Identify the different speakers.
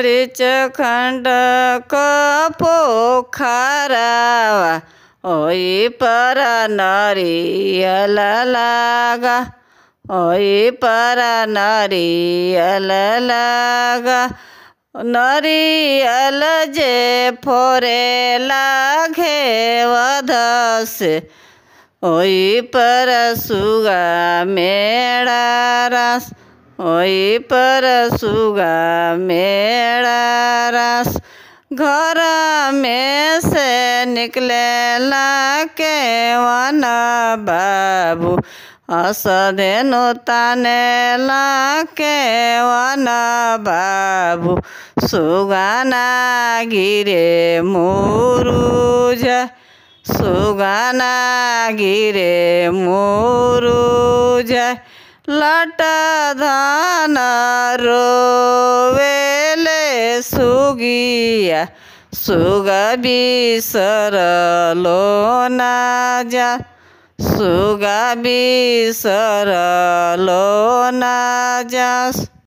Speaker 1: मरीचखंड पोखरावा ओई पर नरियल लागा ओई पर नरियल लागा नरियल जे फोरेला घेवधस ओई पर सुगा मेरा रस ओई पर सुगा मेरा रस घर में से निकलेला केवन बाबू असदेनु तानेला केवन बाबू सुगाना गिरे मुरुज सुगाना गिरे मुरुज लट धान रोवेले सुगिया सुगा बिसरलो ना जा सुगा बिसरलो ना जा।